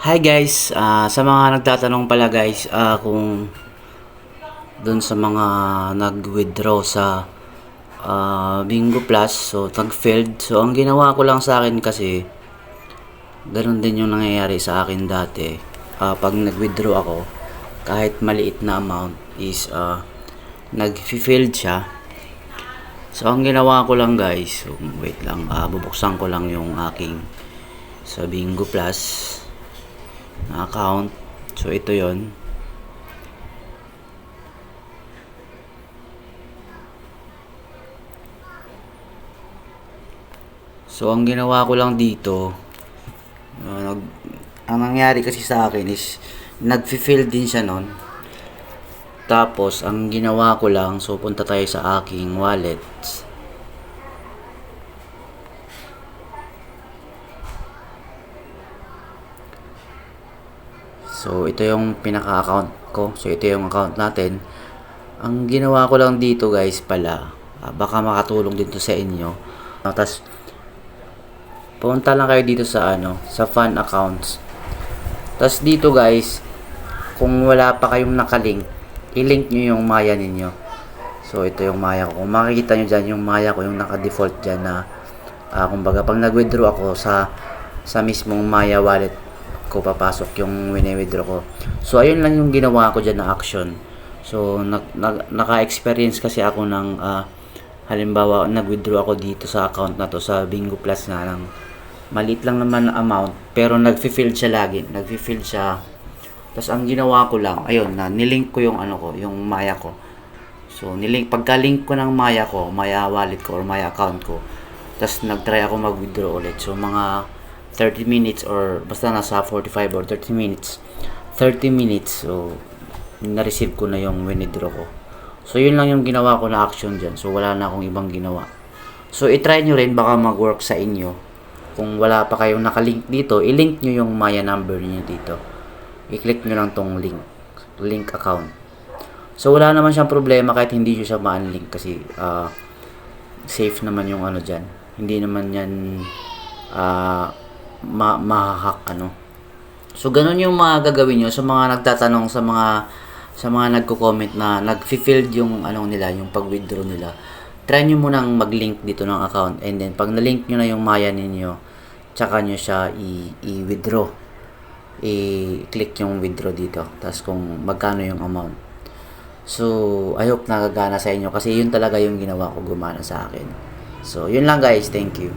Hi guys, sa mga nagtatanong pala guys, kung dun sa mga nag-withdraw sa Bingo Plus, so tag-failed. So ang ginawa ko lang sa akin kasi, ganun din yung nangyayari sa akin dati. Pag nag-withdraw ako, kahit maliit na amount is nag-failed siya. So ang ginawa ko lang guys, so, wait lang, bubuksan ko lang yung aking sa Bingo Plus na account. So ito yon. So ang ginawa ko lang dito, ang nangyari kasi sa akin is nag-fill din siya nun. Tapos ang ginawa ko lang, so punta tayo sa aking wallet. So ito yung pinaka-account ko. So ito yung account natin. Ang ginawa ko lang dito guys pala, baka makatulong dito sa inyo. Tapos punta lang kayo dito sa sa fund accounts. Tapos dito guys, kung wala pa kayong nakalink, i-link nyo yung Maya ninyo. So ito yung Maya ko. Kung makikita nyo dyan yung Maya ko, yung naka-default dyan na kumbaga pag nag-withdraw ako sa mismong Maya wallet ko, papasok yung wini-withdraw ko. So ayun lang yung ginawa ko dyan na action. So naka-experience kasi ako ng halimbawa nag-withdraw ako dito sa account na to sa Bingo Plus na lang. Maliit lang naman na amount pero nag-fill siya lagi. Nag-fill siya. Tapos ang ginawa ko lang, ayun, na nilink ko yung yung Maya ko. So pagka-link ko ng Maya ko, Maya wallet ko or Maya account ko. Tapos nag-try ako mag-withdraw ulit. So mga 30 minutes or basta nasa 45 or 30 minutes. 30 minutes. So na-receive ko na yung withdraw ko. So yun lang yung ginawa ko na action dyan. So wala na akong ibang ginawa. So i-try nyo rin, baka mag-work sa inyo. Kung wala pa kayong nakalink dito, i-link nyo yung Maya number niyo dito. I-click nyo lang tong link account. So wala naman siyang problema kahit hindi nyo siya ma-unlink kasi safe naman yung dyan. Hindi naman yan ma-hack So ganun yung mga gagawin nyo sa mga nagtatanong, sa mga nagko-comment na nag-filled yung nila, yung pag-withdraw nila. Try nyo munang mag-link dito ng account, and then pag na-link nyo na yung Maya ninyo, tsaka nyo siya i-withdraw. I-click yung withdraw dito, tapos kung magkano yung amount. So I hope nagagana sa inyo kasi yun talaga yung ginawa ko, gumana sa akin. So yun lang guys, thank you.